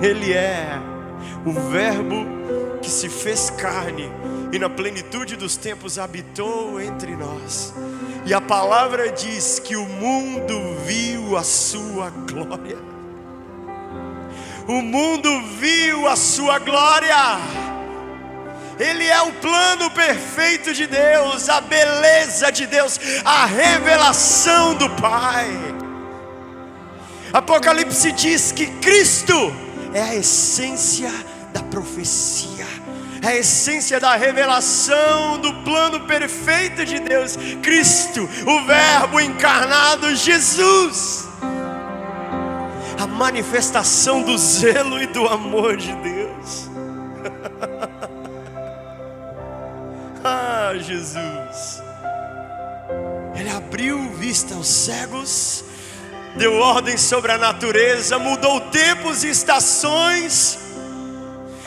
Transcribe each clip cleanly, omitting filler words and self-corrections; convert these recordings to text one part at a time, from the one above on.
Ele é o Verbo que se fez carne e na plenitude dos tempos habitou entre nós. E a palavra diz que o mundo viu a sua glória. O mundo viu a sua glória. Ele é o plano perfeito de Deus, a beleza de Deus, a revelação do Pai. Apocalipse diz que Cristo é a essência da profecia, a essência da revelação do plano perfeito de Deus. Cristo, o Verbo encarnado, Jesus, a manifestação do zelo e do amor de Deus. Ah, Jesus, Ele abriu vista aos cegos, deu ordem sobre a natureza, mudou tempos e estações,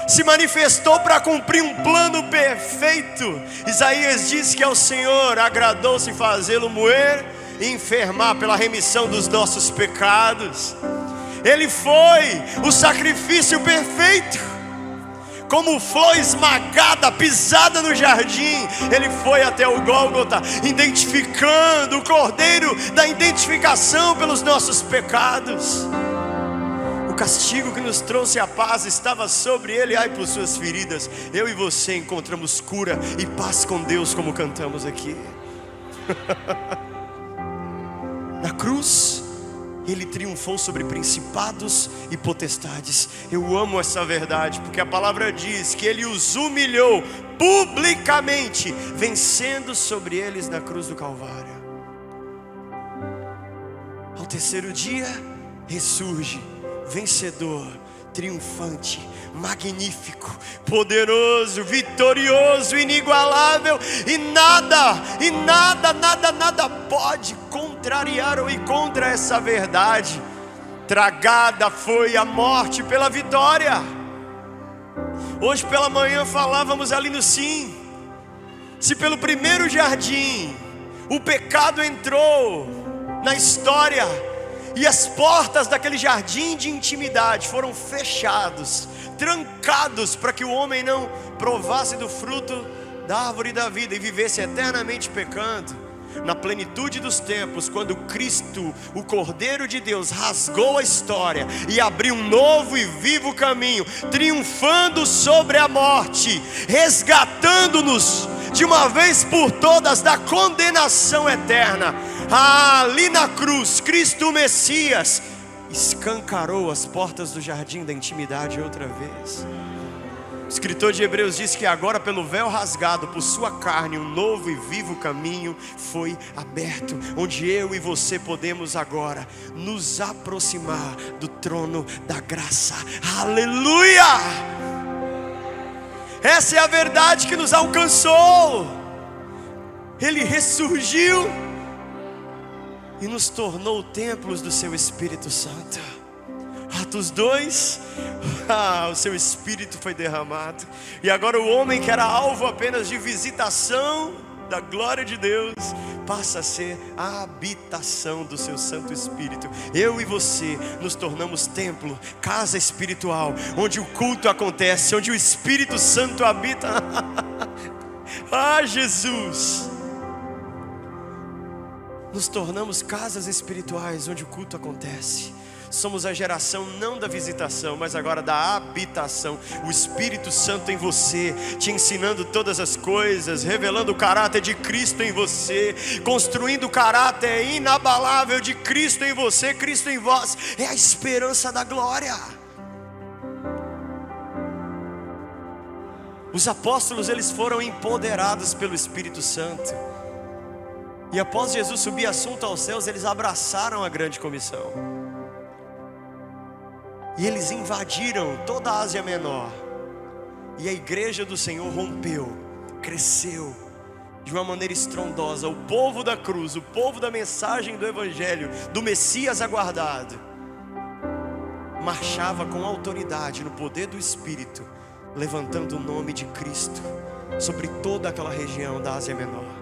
se manifestou para cumprir um plano perfeito. Isaías diz que ao Senhor agradou-se fazê-lo moer e enfermar pela remissão dos nossos pecados. Ele foi o sacrifício perfeito. Como flor esmagada, pisada no jardim, Ele foi até o Gólgota, identificando o Cordeiro da identificação pelos nossos pecados. O castigo que nos trouxe a paz estava sobre Ele, ai por suas feridas eu e você encontramos cura e paz com Deus, como cantamos aqui. Na cruz Ele triunfou sobre principados e potestades. Eu amo essa verdade, porque a palavra diz que Ele os humilhou publicamente, vencendo sobre eles na cruz do Calvário. Ao terceiro dia, ressurge, vencedor, triunfante, magnífico, poderoso, vitorioso, inigualável, e nada pode contrariar ou ir contra essa verdade. Tragada foi a morte pela vitória. Hoje pela manhã falávamos ali no Sim. Se pelo primeiro jardim o pecado entrou na história e as portas daquele jardim de intimidade foram fechados, trancados, para que o homem não provasse do fruto da árvore da vida e vivesse eternamente pecando, na plenitude dos tempos, quando Cristo, o Cordeiro de Deus, rasgou a história e abriu um novo e vivo caminho, triunfando sobre a morte, resgatando-nos de uma vez por todas da condenação eterna. Ali na cruz, Cristo o Messias escancarou as portas do jardim da intimidade outra vez. O escritor de Hebreus diz que agora, pelo véu rasgado por sua carne, um novo e vivo caminho foi aberto, onde eu e você podemos agora nos aproximar do trono da graça. Aleluia! Essa é a verdade que nos alcançou. Ele ressurgiu e nos tornou templos do seu Espírito Santo. Atos 2, o seu Espírito foi derramado, e agora o homem que era alvo apenas de visitação da glória de Deus, passa a ser a habitação do seu Santo Espírito. Eu e você nos tornamos templo, casa espiritual, onde o culto acontece, onde o Espírito Santo habita. Ah, Jesus! Nos tornamos casas espirituais onde o culto acontece. Somos a geração não da visitação, mas agora da habitação. O Espírito Santo em você, te ensinando todas as coisas, revelando o caráter de Cristo em você, construindo o caráter inabalável de Cristo em você, Cristo em vós. É a esperança da glória. Os apóstolos, eles foram empoderados pelo Espírito Santo, e após Jesus subir assunto aos céus, eles abraçaram a grande comissão. E eles invadiram toda a Ásia Menor. E a igreja do Senhor rompeu, cresceu de uma maneira estrondosa. O povo da cruz, o povo da mensagem do Evangelho, do Messias aguardado, marchava com autoridade no poder do Espírito, levantando o nome de Cristo sobre toda aquela região da Ásia Menor.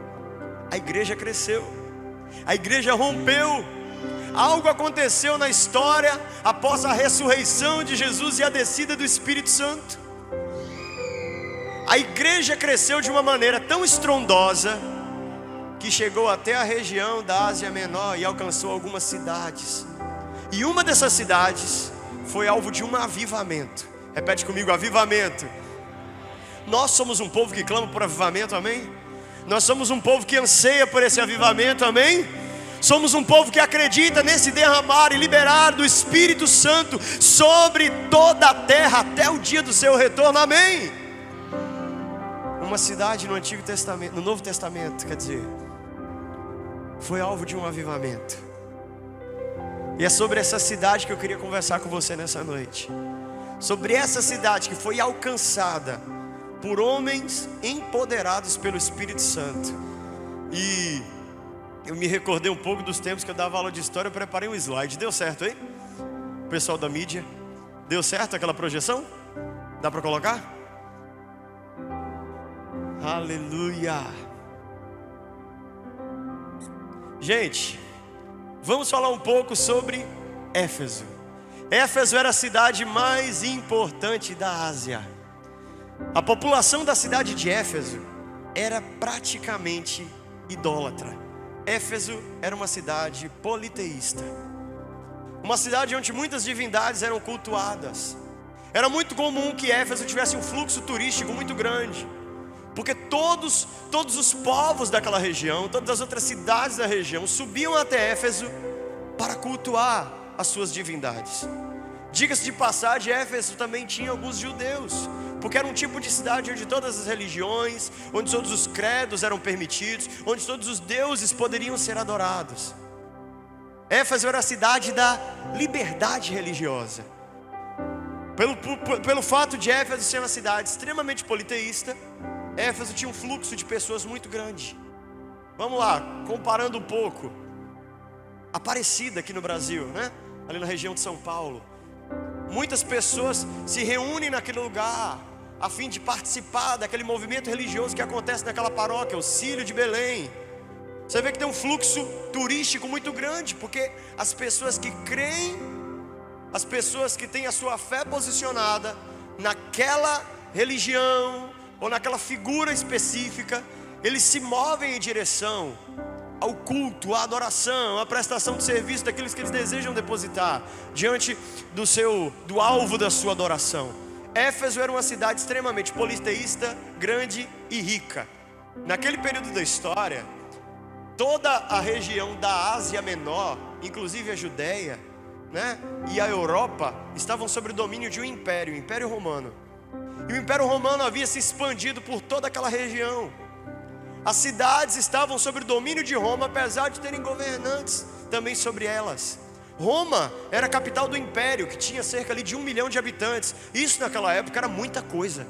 A igreja cresceu, a igreja rompeu, algo aconteceu na história após a ressurreição de Jesus e a descida do Espírito Santo. A igreja cresceu de uma maneira tão estrondosa que chegou até a região da Ásia Menor e alcançou algumas cidades. E uma dessas cidades foi alvo de um avivamento. Repete comigo: avivamento. Nós somos um povo que clama por avivamento, amém? Nós somos um povo que anseia por esse avivamento, amém? Somos um povo que acredita nesse derramar e liberar do Espírito Santo sobre toda a terra até o dia do seu retorno, amém? Uma cidade no Antigo Testamento, no Novo Testamento, quer dizer, foi alvo de um avivamento. E é sobre essa cidade que eu queria conversar com você nessa noite. Sobre essa cidade que foi alcançada por homens empoderados pelo Espírito Santo. E eu me recordei um pouco dos tempos que eu dava aula de história. Eu preparei um slide, deu certo, hein? O pessoal da mídia, deu certo aquela projeção? Dá para colocar? Aleluia. Gente, vamos falar um pouco sobre Éfeso. Éfeso era a cidade mais importante da Ásia. A população da cidade de Éfeso era praticamente idólatra. Éfeso era uma cidade politeísta, uma cidade onde muitas divindades eram cultuadas. Era muito comum que Éfeso tivesse um fluxo turístico muito grande, porque todos os povos daquela região, todas as outras cidades da região subiam até Éfeso para cultuar as suas divindades. Diga-se de passagem, Éfeso também tinha alguns judeus, porque era um tipo de cidade onde todas as religiões, onde todos os credos eram permitidos, onde todos os deuses poderiam ser adorados. Éfeso era a cidade da liberdade religiosa. Pelo fato de Éfeso ser uma cidade extremamente politeísta, Éfeso tinha um fluxo de pessoas muito grande. Vamos lá, comparando um pouco, Aparecida aqui no Brasil, né? Ali na região de São Paulo. Muitas pessoas se reúnem naquele lugar a fim de participar daquele movimento religioso que acontece naquela paróquia, o Círio de Belém. Você vê que tem um fluxo turístico muito grande, porque as pessoas que creem, as pessoas que têm a sua fé posicionada naquela religião ou naquela figura específica, eles se movem em direção ao culto, à adoração, à prestação de serviço daqueles que eles desejam depositar diante do alvo da sua adoração. Éfeso era uma cidade extremamente politeísta, grande e rica. Naquele período da história, toda a região da Ásia Menor, inclusive a Judéia, né, e a Europa, estavam sob o domínio de um império, o Império Romano. E o Império Romano havia se expandido por toda aquela região. As cidades estavam sob o domínio de Roma, apesar de terem governantes também sobre elas. Roma era a capital do império, que tinha cerca ali de 1 milhão de habitantes. Isso naquela época era muita coisa.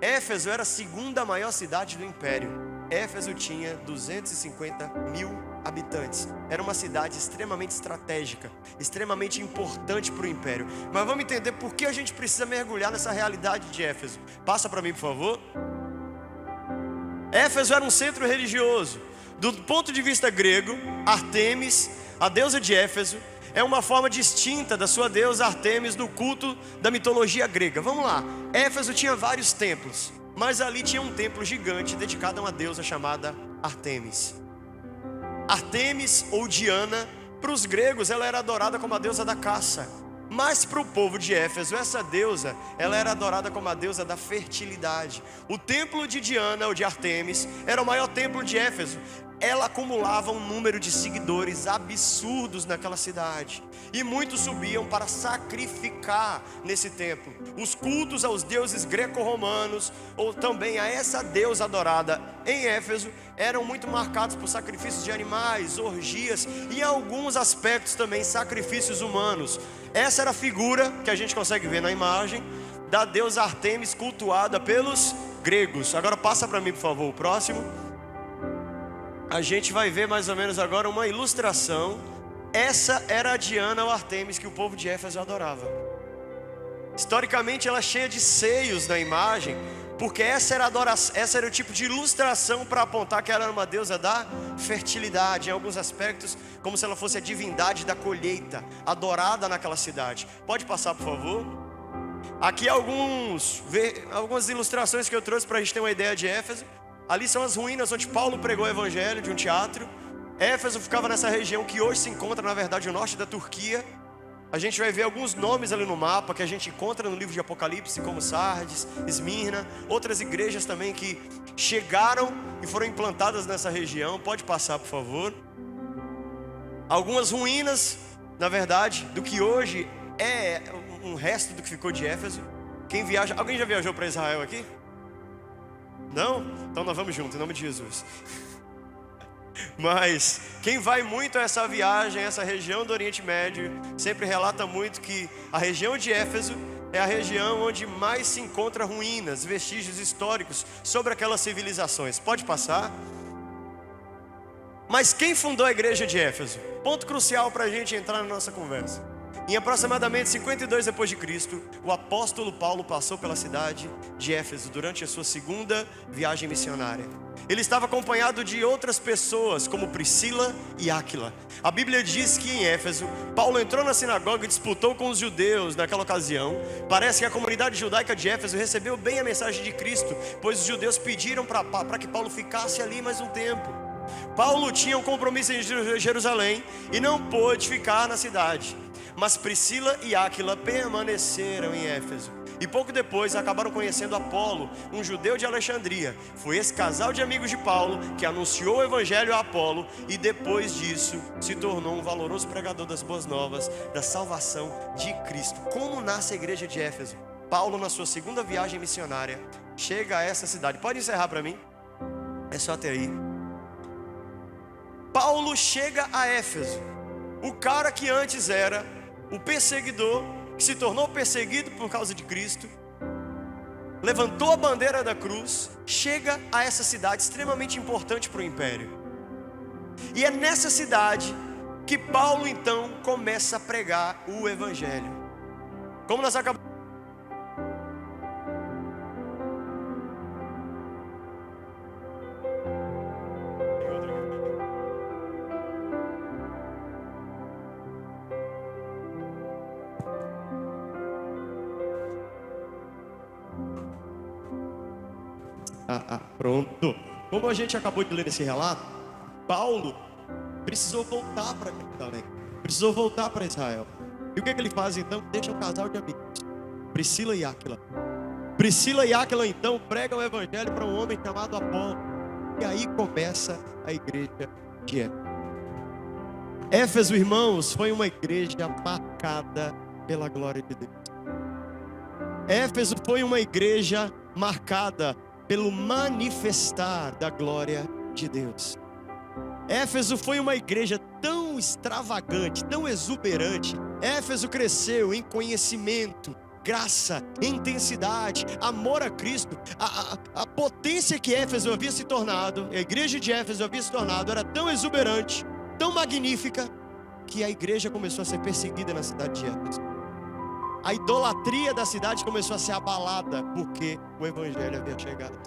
Éfeso era a segunda maior cidade do império. Éfeso tinha 250 mil habitantes. Era uma cidade extremamente estratégica, extremamente importante para o império. Mas vamos entender por que a gente precisa mergulhar nessa realidade de Éfeso. Passa para mim, por favor. Éfeso era um centro religioso. Do ponto de vista grego, Artemis, a deusa de Éfeso, é uma forma distinta da sua deusa Artemis no culto da mitologia grega. Vamos lá, Éfeso tinha vários templos, mas ali tinha um templo gigante dedicado a uma deusa chamada Artemis. Artemis ou Diana, para os gregos ela era adorada como a deusa da caça. Mas para o povo de Éfeso, essa deusa, ela era adorada como a deusa da fertilidade. O templo de Diana, ou de Artemis, era o maior templo de Éfeso. Ela acumulava um número de seguidores absurdos naquela cidade. E muitos subiam para sacrificar nesse templo. Os cultos aos deuses greco-romanos, ou também a essa deusa adorada em Éfeso, eram muito marcados por sacrifícios de animais, orgias e em alguns aspectos também sacrifícios humanos. Essa era a figura que a gente consegue ver na imagem da deusa Artemis cultuada pelos gregos. Agora passa para mim, por favor, o próximo. A gente vai ver mais ou menos agora uma ilustração. Essa era a Diana ou Artemis que o povo de Éfeso adorava. Historicamente ela é cheia de seios na imagem, porque essa era o tipo de ilustração para apontar que ela era uma deusa da fertilidade, em alguns aspectos, como se ela fosse a divindade da colheita, adorada naquela cidade. Pode passar, por favor? Aqui algumas ilustrações que eu trouxe para a gente ter uma ideia de Éfeso. Ali são as ruínas onde Paulo pregou o evangelho, de um teatro. Éfeso ficava nessa região que hoje se encontra, na verdade, no norte da Turquia. A gente vai ver alguns nomes ali no mapa que a gente encontra no livro de Apocalipse, como Sardes, Esmirna, outras igrejas também que chegaram e foram implantadas nessa região. Pode passar, por favor. Algumas ruínas, na verdade, do que hoje é um resto do que ficou de Éfeso. Quem viaja, alguém já viajou para Israel aqui? Não? Então nós vamos juntos, em nome de Jesus. Mas quem vai muito a essa viagem, essa região do Oriente Médio, sempre relata muito que a região de Éfeso é a região onde mais se encontra ruínas, vestígios históricos sobre aquelas civilizações. Pode passar. Mas quem fundou a igreja de Éfeso? Ponto crucial para a gente entrar na nossa conversa. Em aproximadamente 52 depois de Cristo, o apóstolo Paulo passou pela cidade de Éfeso durante a sua segunda viagem missionária. Ele estava acompanhado de outras pessoas, como Priscila e Áquila. A Bíblia diz que em Éfeso, Paulo entrou na sinagoga e disputou com os judeus naquela ocasião. Parece que a comunidade judaica de Éfeso recebeu bem a mensagem de Cristo, pois os judeus pediram para que Paulo ficasse ali mais um tempo. Paulo tinha um compromisso em Jerusalém e não pôde ficar na cidade. Mas Priscila e Áquila permaneceram em Éfeso. E pouco depois acabaram conhecendo Apolo, um judeu de Alexandria. Foi esse casal de amigos de Paulo que anunciou o evangelho a Apolo, e depois disso se tornou um valoroso pregador das boas novas, da salvação de Cristo. Como nasce a igreja de Éfeso? Paulo, na sua segunda viagem missionária, chega a essa cidade. Pode encerrar para mim? É só até aí. Paulo chega a Éfeso. O cara que antes era o perseguidor, que se tornou perseguido por causa de Cristo, levantou a bandeira da cruz, chega a essa cidade extremamente importante para o império. E é nessa cidade que Paulo então começa a pregar o evangelho. Como nós acabamos pronto. Como a gente acabou de ler esse relato, Paulo precisou voltar para Jerusalém, precisou voltar para Israel. E o que ele faz então? Deixa um casal de amigos, Priscila e Áquila. Priscila e Áquila então pregam o evangelho para um homem chamado Apolo. E aí começa a igreja de Éfeso. Éfeso, irmãos, foi uma igreja marcada pela glória de Deus. Éfeso foi uma igreja marcada pelo manifestar da glória de Deus. Éfeso foi uma igreja tão extravagante, tão exuberante. Éfeso cresceu em conhecimento, graça, intensidade, amor a Cristo. A potência que Éfeso havia se tornado, a igreja de Éfeso havia se tornado, era tão exuberante, tão magnífica, que a igreja começou a ser perseguida na cidade de Éfeso. A idolatria da cidade começou a ser abalada, porque o evangelho havia chegado.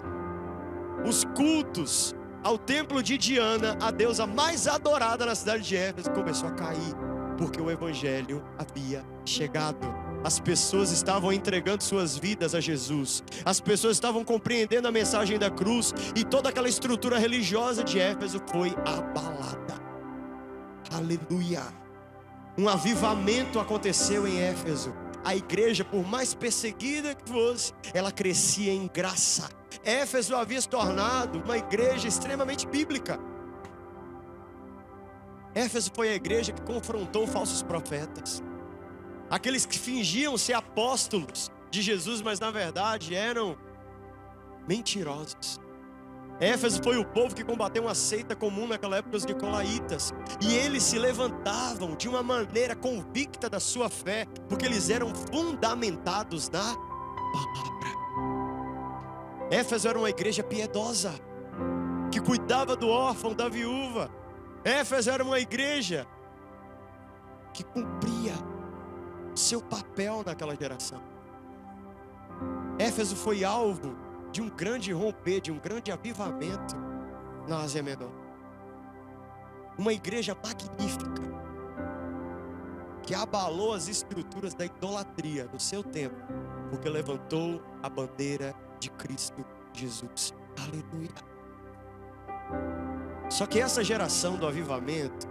Os cultos ao templo de Diana, a deusa mais adorada na cidade de Éfeso, começou a cair, porque o evangelho havia chegado. As pessoas estavam entregando suas vidas a Jesus. As pessoas estavam compreendendo a mensagem da cruz, e toda aquela estrutura religiosa de Éfeso foi abalada. Aleluia! Um avivamento aconteceu em Éfeso. A igreja, por mais perseguida que fosse, ela crescia em graça. Éfeso havia se tornado uma igreja extremamente bíblica. Éfeso foi a igreja que confrontou falsos profetas, aqueles que fingiam ser apóstolos de Jesus, mas na verdade eram mentirosos. Éfeso foi o povo que combateu uma seita comum naquela época, os nicolaítas. E eles se levantavam de uma maneira convicta da sua fé, porque eles eram fundamentados na palavra. Éfeso era uma igreja piedosa, que cuidava do órfão, da viúva. Éfeso era uma igreja que cumpria seu papel naquela geração. Éfeso foi alvo de um grande romper, de um grande avivamento na Ásia Menor. Uma igreja magnífica, que abalou as estruturas da idolatria no seu tempo, porque levantou a bandeira de Cristo Jesus. Aleluia. Só que essa geração do avivamento,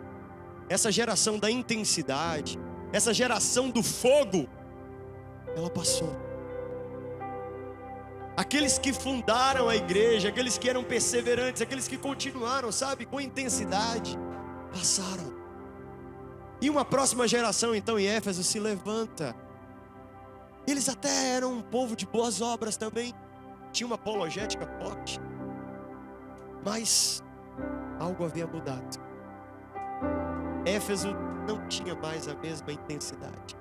essa geração da intensidade, essa geração do fogo, ela passou. Aqueles que fundaram a igreja, aqueles que eram perseverantes, aqueles que continuaram, sabe, com intensidade, passaram. E uma próxima geração, então, em Éfeso se levanta. Eles até eram um povo de boas obras também, tinha uma apologética forte, mas algo havia mudado. Éfeso não tinha mais a mesma intensidade.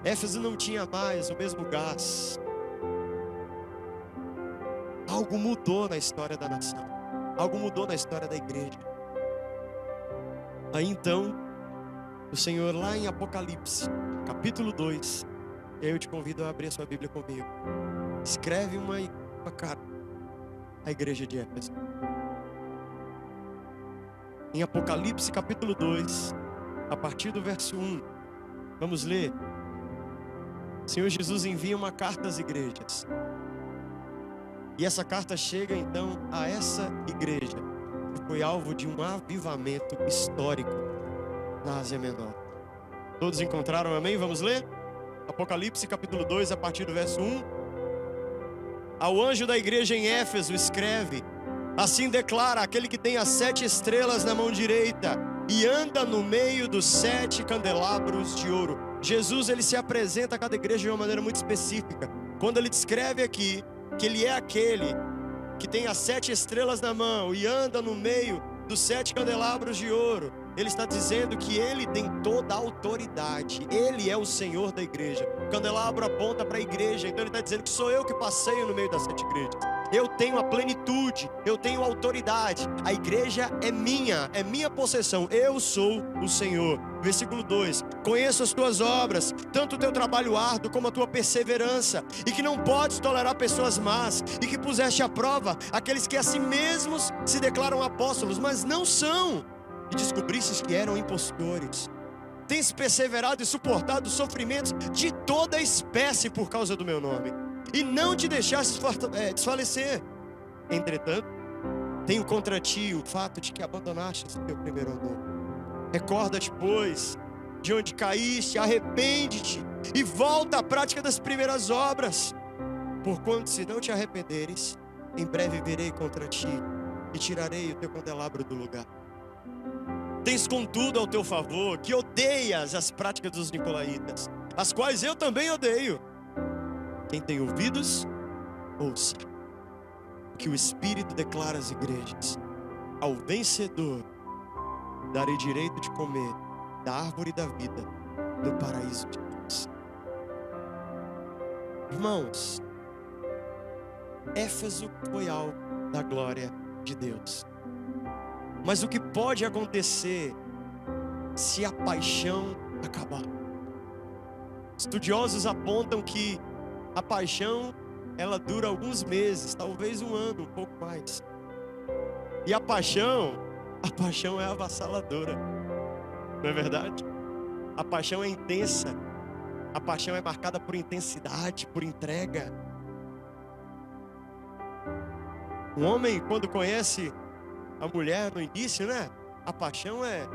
Éfeso não tinha mais o mesmo gás. Algo mudou na história da nação. Algo mudou na história da igreja. Aí então, o Senhor lá em Apocalipse, capítulo 2, eu te convido a abrir a sua Bíblia comigo. Escreve uma carta à igreja de Éfeso. Em Apocalipse capítulo 2, a partir do verso 1, vamos ler. O Senhor Jesus envia uma carta às igrejas. E essa carta chega então a essa igreja, que foi alvo de um avivamento histórico na Ásia Menor. Todos encontraram, amém? Vamos ler? Apocalipse capítulo 2, a partir do verso 1. Ao anjo da igreja em Éfeso escreve: assim declara aquele que tem as 7 estrelas na mão direita e anda no meio dos 7 candelabros de ouro. Jesus, ele se apresenta a cada igreja de uma maneira muito específica. Quando ele descreve aqui que ele é aquele que tem as 7 estrelas na mão e anda no meio dos 7 candelabros de ouro, ele está dizendo que ele tem toda a autoridade. Ele é o Senhor da igreja. O candelabro aponta para a igreja, então ele está dizendo que sou eu que passeio no meio das 7 igrejas. Eu tenho a plenitude, eu tenho a autoridade. A igreja é minha possessão. Eu sou o Senhor. Versículo 2: conheço as tuas obras, tanto o teu trabalho árduo como a tua perseverança, e que não podes tolerar pessoas más, e que puseste à prova aqueles que a si mesmos se declaram apóstolos, mas não são, e descobristes que eram impostores. Tens perseverado e suportado sofrimentos de toda espécie por causa do meu nome, e não te deixaste desfalecer. Entretanto, tenho contra ti o fato de que abandonaste o teu primeiro amor. Recorda-te, pois, de onde caíste, arrepende-te e volta à prática das primeiras obras. Porquanto, se não te arrependeres, em breve virei contra ti e tirarei o teu candelabro do lugar. Tens contudo ao teu favor que odeias as práticas dos nicolaítas, as quais eu também odeio. Quem tem ouvidos, ouça o que o Espírito declara às igrejas. Ao vencedor darei direito de comer da árvore da vida do paraíso de Deus. Irmãos, Éfeso foi alvo da glória de Deus. Mas o que pode acontecer se a paixão acabar? Estudiosos apontam que a paixão, ela dura alguns meses, talvez um ano, um pouco mais. E a paixão é avassaladora, não é verdade? A paixão é intensa, a paixão é marcada por intensidade, por entrega. Um homem, quando conhece a mulher no início, né? A paixão é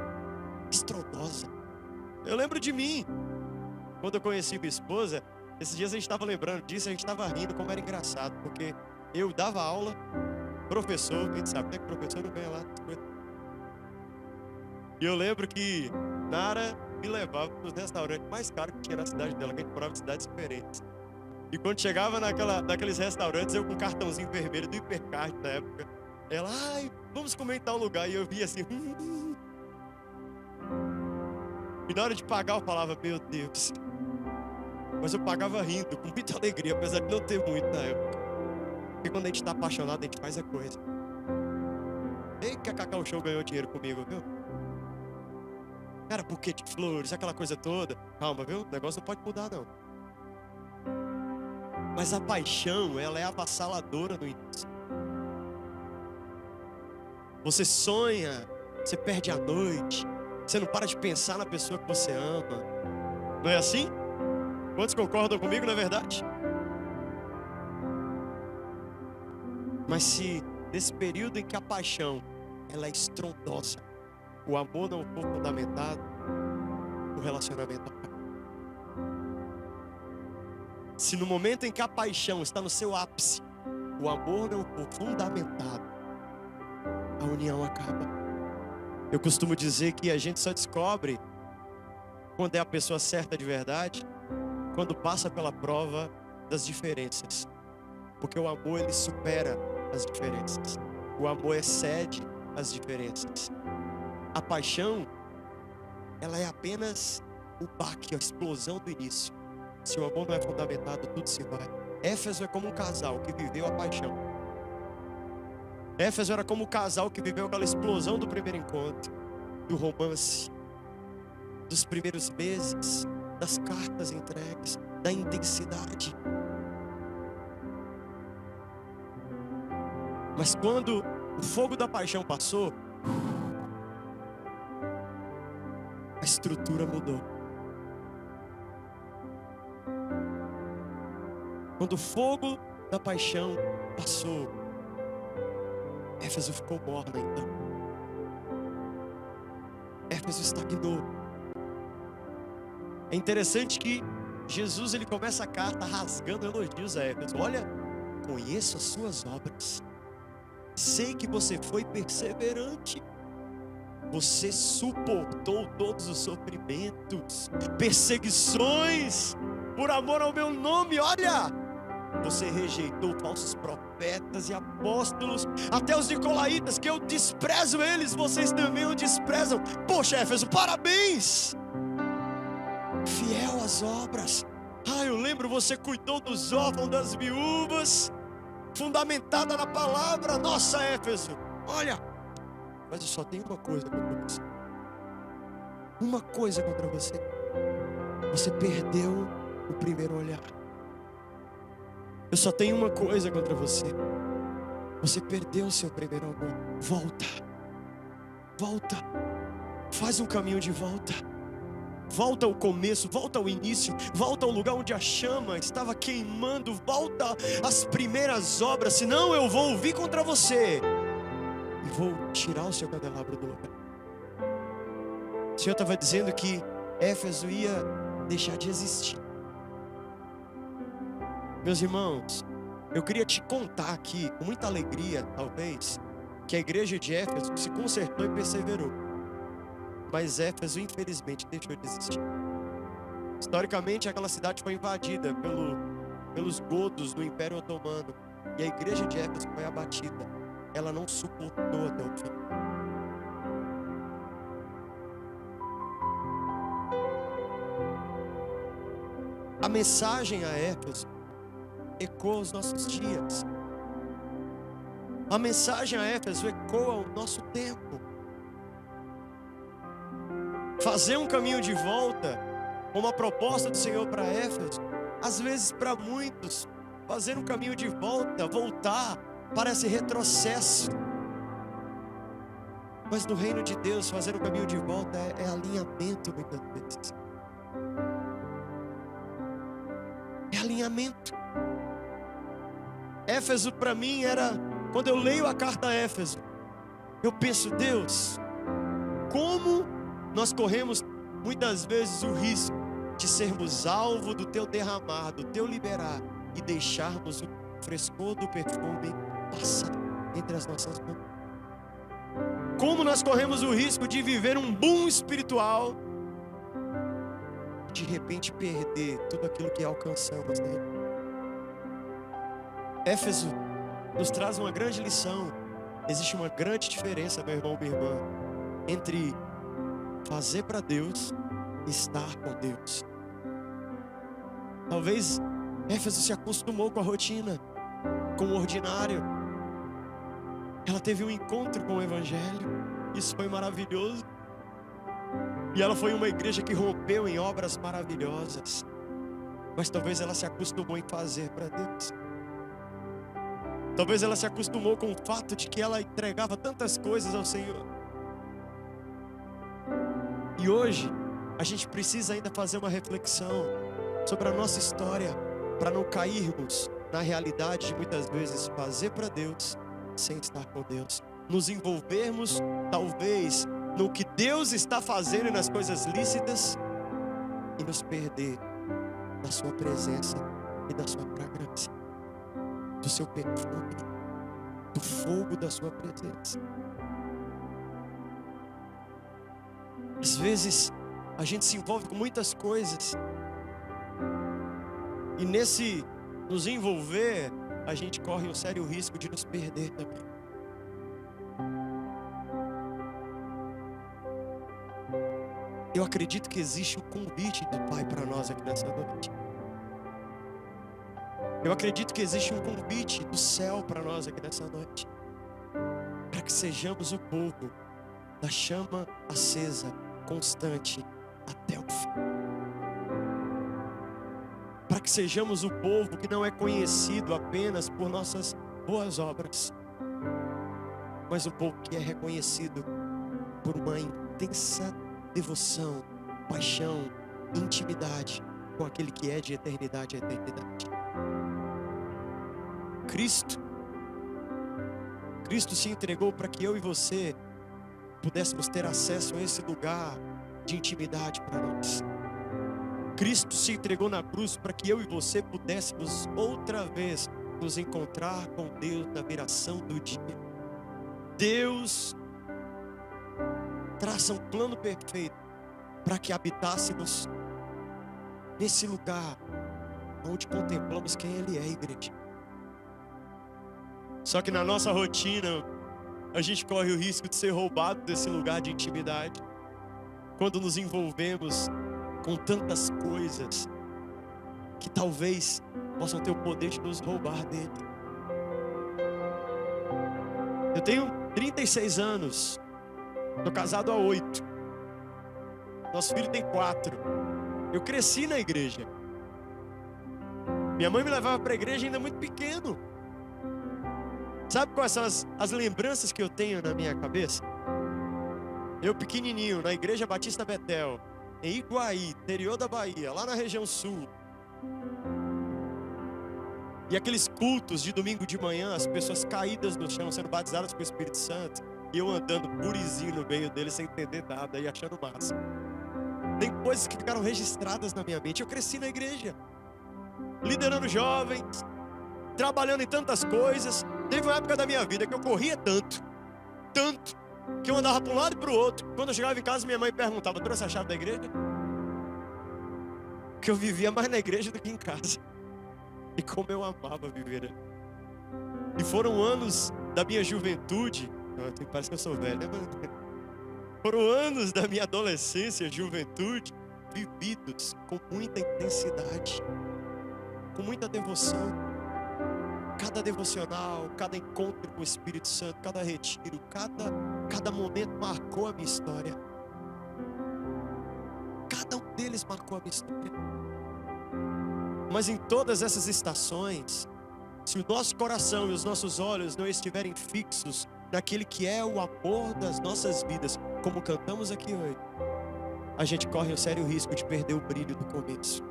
estrondosa. Eu lembro de mim, quando eu conheci minha esposa. Esses dias a gente estava lembrando disso, a gente estava rindo, como era engraçado, porque eu dava aula, professor, a gente sabe, né, que professor não ganha lá. E eu lembro que Nara me levava para os restaurantes mais caros que tinha na cidade dela, que a gente morava em cidades diferentes. E quando chegava naqueles restaurantes, eu com um cartãozinho vermelho do Hipercard na época, ela, ai, vamos comer em tal lugar, e eu via assim, E na hora de pagar eu falava, meu Deus. Mas eu pagava rindo, com muita alegria, apesar de não ter muito na época. Porque quando a gente está apaixonado, a gente faz a coisa. Ei, que a Cacau Show ganhou dinheiro comigo, viu? Cara, buquê de flores, aquela coisa toda. Calma, viu? O negócio não pode mudar, não. Mas a paixão, ela é avassaladora no início. Você sonha, você perde a noite, você não para de pensar na pessoa que você ama. Não é assim? Quantos concordam comigo, não é verdade? Mas se nesse período em que a paixão, ela é estrondosa, o amor não for fundamentado, o relacionamento acaba. Se no momento em que a paixão está no seu ápice, o amor não for fundamentado, a união acaba. Eu costumo dizer que a gente só descobre quando é a pessoa certa de verdade, quando passa pela prova das diferenças. Porque o amor, ele supera as diferenças. O amor excede as diferenças. A paixão, ela é apenas o baque, a explosão do início. Se o amor não é fundamentado, tudo se vai. Éfeso é como um casal que viveu a paixão. Éfeso era como um casal que viveu aquela explosão do primeiro encontro, do romance, dos primeiros meses, das cartas entregues, da intensidade. Mas quando o fogo da paixão passou, a estrutura mudou. Quando o fogo da paixão passou, Éfeso ficou morna então. Éfeso estagnou. É interessante que Jesus, ele começa a carta rasgando elogios a Éfeso. Olha, conheço as suas obras. Sei que você foi perseverante. Você suportou todos os sofrimentos, perseguições, por amor ao meu nome. Olha, você rejeitou falsos profetas e apóstolos, até os nicolaítas, que eu desprezo eles, vocês também o desprezam. Poxa, Éfeso, parabéns! Fiel às obras. Eu lembro, você cuidou dos órfãos, das viúvas, fundamentada na palavra. Nossa, Éfeso, olha, mas eu só tenho uma coisa contra você. Uma coisa contra você. Você perdeu o primeiro olhar. Eu só tenho uma coisa contra você. Você perdeu o seu primeiro amor. Volta. Volta. Faz um caminho de volta. Volta ao começo, volta ao início, volta ao lugar onde a chama estava queimando, volta às primeiras obras, senão eu vou vir contra você e vou tirar o seu candelabro do lugar. O Senhor estava dizendo que Éfeso ia deixar de existir. Meus irmãos, eu queria te contar aqui, com muita alegria, talvez, que a igreja de Éfeso se consertou e perseverou. Mas Éfeso, infelizmente, deixou de existir. Historicamente, aquela cidade foi invadida pelos godos do Império Otomano. E a igreja de Éfeso foi abatida. Ela não suportou até o fim. A mensagem a Éfeso ecoa os nossos dias. A mensagem a Éfeso ecoa o nosso tempo. Fazer um caminho de volta, como a proposta do Senhor para Éfeso, às vezes para muitos, fazer um caminho de volta, voltar, parece retrocesso. Mas no reino de Deus, fazer um caminho de volta é alinhamento muitas vezes. É alinhamento. Éfeso para mim era, quando eu leio a carta a Éfeso, eu penso, Deus, como nós corremos muitas vezes o risco de sermos alvo do teu derramar, do teu liberar, e deixarmos o frescor do perfume passar entre as nossas mãos. Como nós corremos o risco de viver um boom espiritual, de repente perder tudo aquilo que alcançamos nele. Éfeso nos traz uma grande lição. Existe uma grande diferença, meu irmão, minha irmã, entre fazer para Deus e estar com Deus. Talvez Éfeso se acostumou com a rotina, com o ordinário. Ela teve um encontro com o Evangelho. Isso foi maravilhoso. E ela foi uma igreja que rompeu em obras maravilhosas. mas talvez ela se acostumou em fazer para Deus. Talvez ela se acostumou com o fato de que ela entregava tantas coisas ao Senhor. E hoje, a gente precisa ainda fazer uma reflexão sobre a nossa história, para não cairmos na realidade de muitas vezes fazer para Deus sem estar com Deus. Nos envolvermos, talvez, no que Deus está fazendo nas coisas lícitas e nos perder da sua presença e da sua fragrância, do seu perfume, do fogo da sua presença. Às vezes a gente se envolve com muitas coisas e nesse nos envolver a gente corre um sério risco de nos perder também. Eu acredito que existe um convite do Pai para nós aqui nessa noite. Eu acredito que existe um convite do céu para nós aqui nessa noite, para que sejamos o povo da chama acesa, constante, até o fim. Para que sejamos o povo que não é conhecido apenas por nossas boas obras, mas um povo que é reconhecido por uma intensa devoção, paixão, intimidade com aquele que é de eternidade a eternidade. Cristo se entregou para que eu e você pudéssemos ter acesso a esse lugar de intimidade para nós. Cristo se entregou na cruz para que eu e você pudéssemos outra vez nos encontrar com Deus na viração do dia. Deus traça um plano perfeito para que habitássemos nesse lugar onde contemplamos quem Ele é, igreja. Só que na nossa rotina a gente corre o risco de ser roubado desse lugar de intimidade quando nos envolvemos com tantas coisas que talvez possam ter o poder de nos roubar dele. Eu tenho 36 anos, estou casado há 8, nosso filho tem 4. Eu cresci na igreja. Minha mãe me levava para a igreja ainda muito pequeno. Sabe quais são as lembranças que eu tenho na minha cabeça? Eu pequenininho, na Igreja Batista Betel, em Iguaí, interior da Bahia, lá na região sul. E aqueles cultos de domingo de manhã, as pessoas caídas no chão, sendo batizadas com o Espírito Santo, e eu andando purizinho no meio deles, sem entender nada e achando massa. Tem coisas que ficaram registradas na minha mente. Eu cresci na igreja, liderando jovens, trabalhando em tantas coisas. Teve uma época da minha vida que eu corria tanto, que eu andava para um lado e para o outro. Quando eu chegava em casa, minha mãe perguntava: trouxe a chave da igreja? Que eu vivia mais na igreja do que em casa. E como eu amava viver, né? E foram anos da minha juventude. Parece que eu sou velho, né? Foram anos da minha adolescência, juventude, vividos com muita intensidade, com muita devoção. Cada devocional, cada encontro com o Espírito Santo, cada retiro, cada momento marcou a minha história. Cada um deles marcou a minha história. Mas em todas essas estações, se o nosso coração e os nossos olhos não estiverem fixos naquele que é o amor das nossas vidas, como cantamos aqui hoje, a gente corre um sério risco de perder o brilho do começo.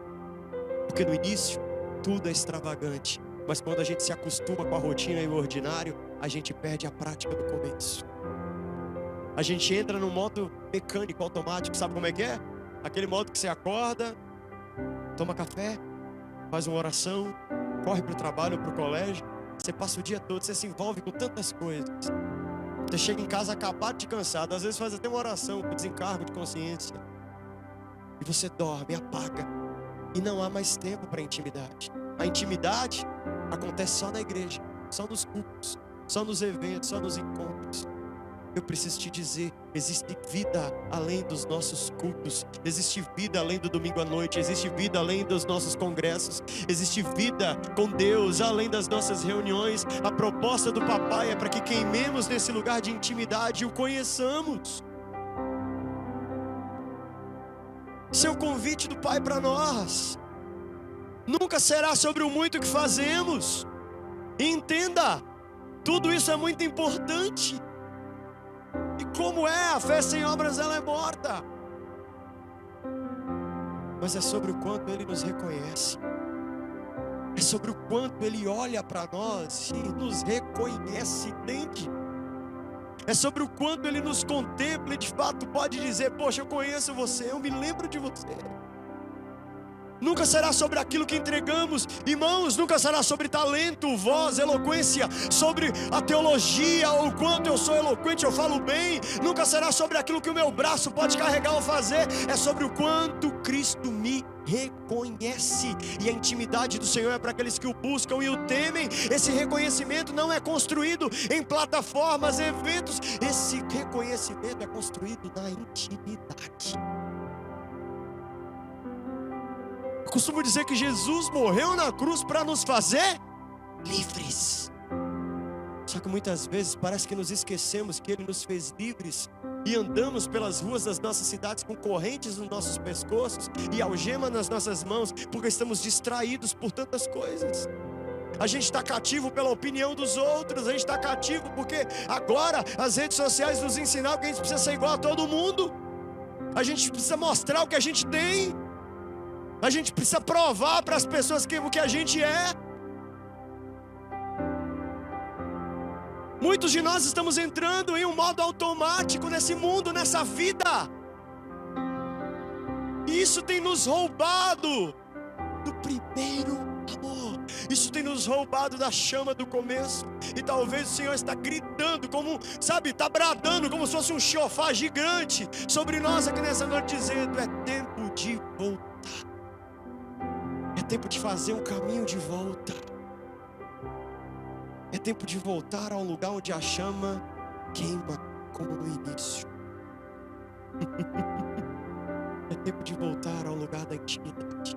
Porque no início, tudo é extravagante. Mas quando a gente se acostuma com a rotina e o ordinário, a gente perde a prática do começo. A gente entra no modo mecânico, automático. Sabe como é que é? Aquele modo que você acorda, toma café, faz uma oração, corre para o trabalho ou para o colégio. Você passa o dia todo, você se envolve com tantas coisas. Você chega em casa acabado de cansado. Às vezes faz até uma oração com desencargo de consciência. E você dorme, apaga. E não há mais tempo para intimidade. A intimidade acontece só na igreja, só nos cultos, só nos eventos, só nos encontros. Eu preciso te dizer, existe vida além dos nossos cultos, existe vida além do domingo à noite, existe vida além dos nossos congressos, existe vida com Deus além das nossas reuniões. A proposta do papai é para que queimemos nesse lugar de intimidade e o conheçamos. Esse é o convite do Pai para nós. Nunca será sobre o muito que fazemos. E entenda, tudo isso é muito importante. E como é, a fé sem obras ela é morta. Mas é sobre o quanto Ele nos reconhece. É sobre o quanto Ele olha para nós e nos reconhece, entende? É sobre o quanto Ele nos contempla e de fato pode dizer: poxa, eu conheço você, eu me lembro de você. Nunca será sobre aquilo que entregamos, irmãos, nunca será sobre talento, voz, eloquência, sobre a teologia, ou quanto eu sou eloquente, eu falo bem. Nunca será sobre aquilo que o meu braço pode carregar ou fazer. É sobre o quanto Cristo me reconhece. E a intimidade do Senhor é para aqueles que o buscam e o temem. Esse reconhecimento não é construído em plataformas, eventos. Esse reconhecimento é construído na intimidade. Eu costumo dizer que Jesus morreu na cruz para nos fazer livres. Só que muitas vezes parece que nos esquecemos que Ele nos fez livres e andamos pelas ruas das nossas cidades com correntes nos nossos pescoços e algemas nas nossas mãos, porque estamos distraídos por tantas coisas. A gente está cativo pela opinião dos outros, a gente está cativo porque agora as redes sociais nos ensinaram que a gente precisa ser igual a todo mundo. A gente precisa mostrar o que a gente tem. A gente precisa provar para as pessoas o que a gente é. Muitos de nós estamos entrando em um modo automático nesse mundo, nessa vida. E isso tem nos roubado do primeiro amor. Isso tem nos roubado da chama do começo. E talvez o Senhor está gritando como, sabe, está bradando como se fosse um chofar gigante sobre nós aqui nessa noite, dizendo: é tempo de voltar. É tempo de fazer um caminho de volta. É tempo de voltar ao lugar onde a chama queima como no início. É tempo de voltar ao lugar da intimidade.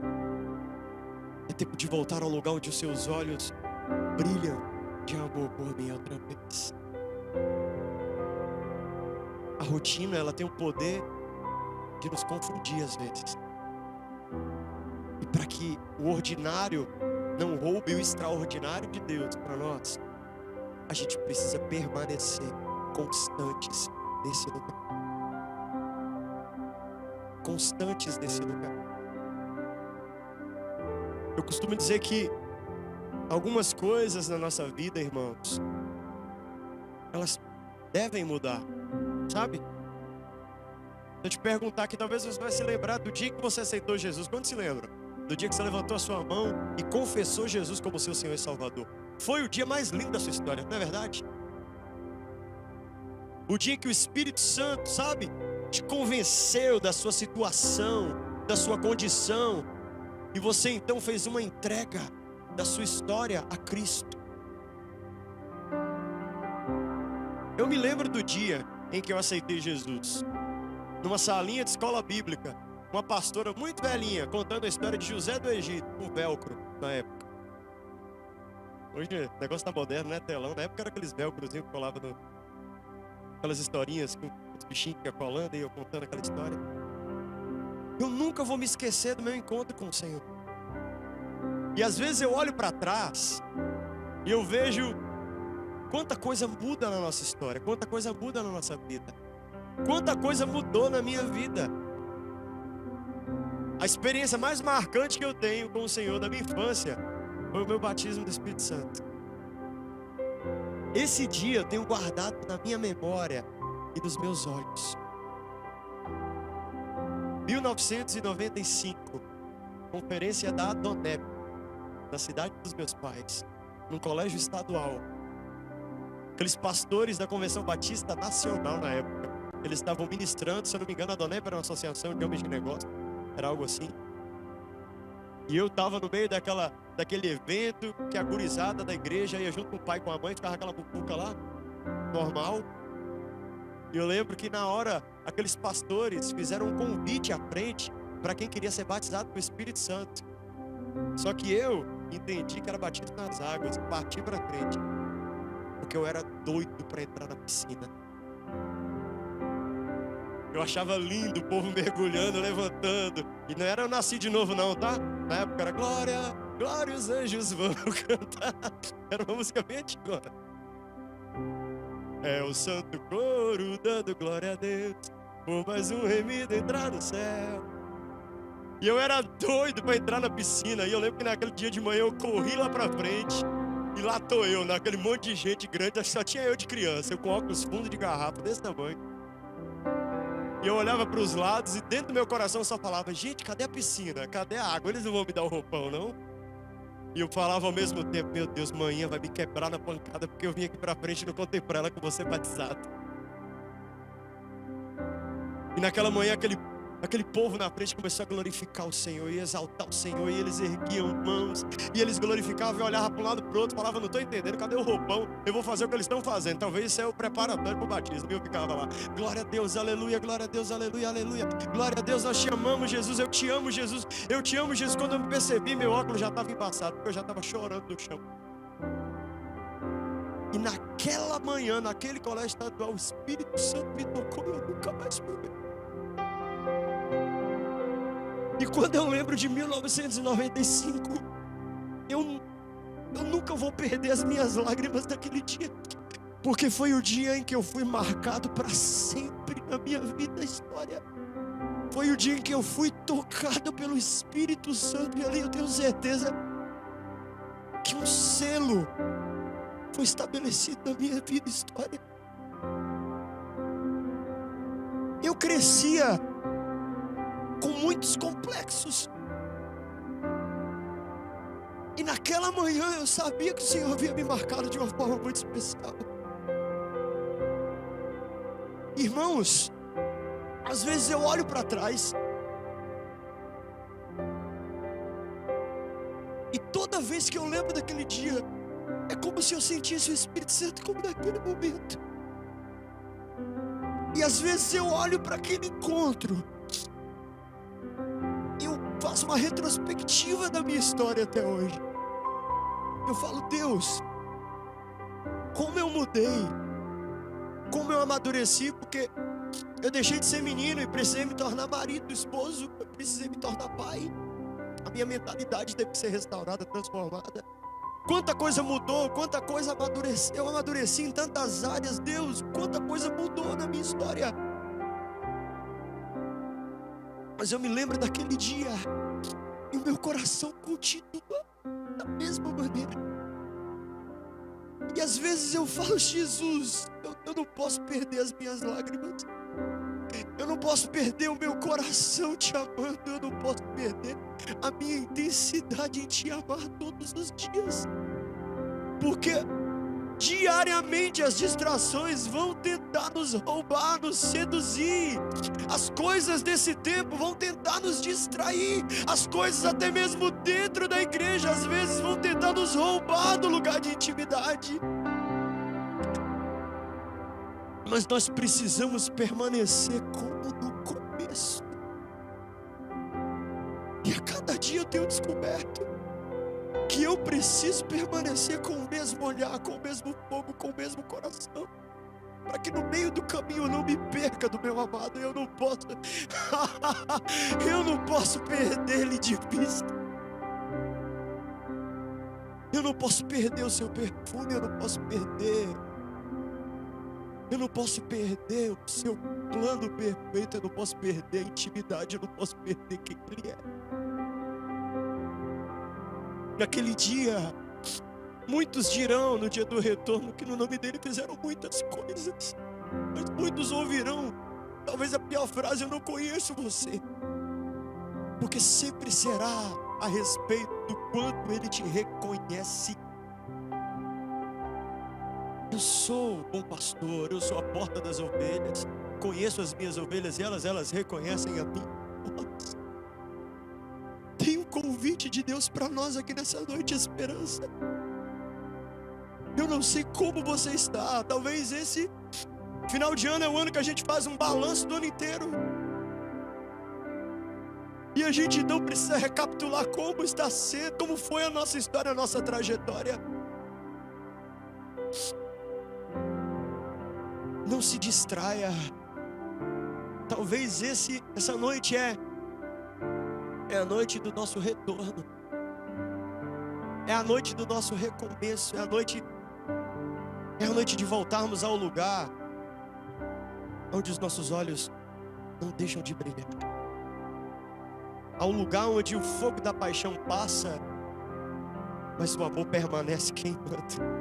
É tempo de voltar ao lugar onde os seus olhos brilham de amor por mim outra vez. A rotina, ela tem o poder de nos confundir às vezes. E para que o ordinário não roube o extraordinário de Deus para nós, a gente precisa permanecer constantes nesse lugar. Constantes nesse lugar. Eu costumo dizer que algumas coisas na nossa vida, irmãos, elas devem mudar, sabe? Se eu te perguntar aqui, talvez você vai se lembrar do dia que você aceitou Jesus. Quando se lembra? Do dia que você levantou a sua mão e confessou Jesus como seu Senhor e Salvador. Foi o dia mais lindo da sua história, não é verdade? O dia que o Espírito Santo, sabe, te convenceu da sua situação, da sua condição, e você então fez uma entrega da sua história a Cristo. Eu me lembro do dia em que eu aceitei Jesus, numa salinha de escola bíblica, uma pastora muito velhinha contando a história de José do Egito com velcro na época. Hoje o negócio tá moderno, né? Telão. Na época era aqueles velcrozinhos que colavam aquelas historinhas com os bichinhos que iam colando e eu contando aquela história. Eu nunca vou me esquecer do meu encontro com o Senhor. E às vezes eu olho para trás e eu vejo quanta coisa muda na nossa história, quanta coisa muda na nossa vida, quanta coisa mudou na minha vida. A experiência mais marcante que eu tenho com o Senhor da minha infância foi o meu batismo do Espírito Santo. Esse dia eu tenho guardado na minha memória e nos meus olhos. 1995, conferência da Adonep, na cidade dos meus pais, num colégio estadual. Aqueles pastores da Convenção Batista Nacional na época, eles estavam ministrando, se eu não me engano, a Adonep era uma associação de homens de negócio, era algo assim. E eu estava no meio daquele evento que a gurizada da igreja ia junto com o pai e com a mãe, ficava aquela bucuca lá, normal. E eu lembro que na hora, aqueles pastores fizeram um convite à frente para quem queria ser batizado com o Espírito Santo. Só que eu entendi que era batismo nas águas, parti para frente, porque eu era doido para entrar na piscina. Eu achava lindo o povo mergulhando, levantando. E não era Eu Nasci de Novo não, tá? Na época era glória, glória os anjos vão cantar. Era uma música bem antiga. É o santo coro dando glória a Deus, por mais um remido entrar no céu. E eu era doido para entrar na piscina. E eu lembro que naquele dia de manhã eu corri lá pra frente. E lá tô eu, naquele monte de gente grande. Acho que só tinha eu de criança, eu com óculos fundo de garrafa desse tamanho. E eu olhava para os lados e dentro do meu coração só falava: gente, cadê a piscina? Cadê a água? Eles não vão me dar o roupão, não? E eu falava ao mesmo tempo: meu Deus, manhã vai me quebrar na pancada, porque eu vim aqui pra frente e não contei pra ela que você é batizado. E naquela manhã aquele povo na frente começou a glorificar o Senhor e exaltar o Senhor. E eles erguiam mãos e eles glorificavam e olhavam para um lado e para o outro. Falavam: não estou entendendo, cadê o roupão? Eu vou fazer o que eles estão fazendo. Talvez isso é o preparatório para o batismo. E eu ficava lá: glória a Deus, aleluia, glória a Deus, aleluia, aleluia. Glória a Deus, nós te amamos, Jesus. Eu te amo, Jesus. Eu te amo, Jesus. Quando eu me percebi, meu óculos já estava embaçado, porque eu já estava chorando no chão. E naquela manhã, naquele colégio estadual, o Espírito Santo me tocou e eu nunca mais fui ver. E quando eu lembro de 1995, eu nunca vou perder as minhas lágrimas daquele dia, porque foi o dia em que eu fui marcado para sempre na minha vida, história. Foi o dia em que eu fui tocado pelo Espírito Santo. E ali eu tenho certeza que um selo foi estabelecido na minha vida, história. Eu crescia com muitos complexos. E naquela manhã eu sabia que o Senhor havia me marcado de uma forma muito especial. Irmãos, às vezes eu olho para trás e toda vez que eu lembro daquele dia, é como se eu sentisse o Espírito Santo como naquele momento. E às vezes eu olho para aquele encontro, faço uma retrospectiva da minha história até hoje. Eu falo: Deus, como eu mudei, como eu amadureci, porque eu deixei de ser menino e precisei me tornar marido, esposo, eu precisei me tornar pai. A minha mentalidade teve que ser restaurada, transformada. Quanta coisa mudou, quanta coisa amadureceu. Eu amadureci em tantas áreas. Deus, quanta coisa mudou na minha história. Mas eu me lembro daquele dia e o meu coração continua da mesma maneira. E às vezes eu falo: Jesus, eu não posso perder as minhas lágrimas. Eu não posso perder o meu coração te amando. Eu não posso perder a minha intensidade em te amar todos os dias. Porque diariamente as distrações vão tentar nos roubar, nos seduzir. As coisas desse tempo vão tentar nos distrair. As coisas até mesmo dentro da igreja às vezes vão tentar nos roubar do lugar de intimidade. Mas nós precisamos permanecer como no começo. E a cada dia eu tenho descoberto que eu preciso permanecer com o mesmo olhar, com o mesmo fogo, com o mesmo coração, para que no meio do caminho eu não me perca do meu amado. Eu não posso perder ele de vista. Eu não posso perder o seu perfume. Eu não posso perder o seu plano perfeito. Eu não posso perder a intimidade. Eu não posso perder quem ele é. Naquele dia, muitos dirão no dia do retorno que no nome dele fizeram muitas coisas, mas muitos ouvirão talvez a pior frase: eu não conheço você, porque sempre será a respeito do quanto ele te reconhece. Eu sou o bom pastor, eu sou a porta das ovelhas, conheço as minhas ovelhas e elas reconhecem a mim. Tem um convite de Deus para nós aqui nessa noite, esperança. Eu não sei como você está. Talvez esse final de ano é o ano que a gente faz um balanço do ano inteiro, e a gente não precisa recapitular como está sendo, como foi a nossa história, a nossa trajetória. Não se distraia. Talvez essa noite é a noite do nosso retorno, é a noite do nosso recomeço, é a noite de voltarmos ao lugar onde os nossos olhos não deixam de brilhar, ao lugar onde o fogo da paixão passa, mas o amor permanece queimando.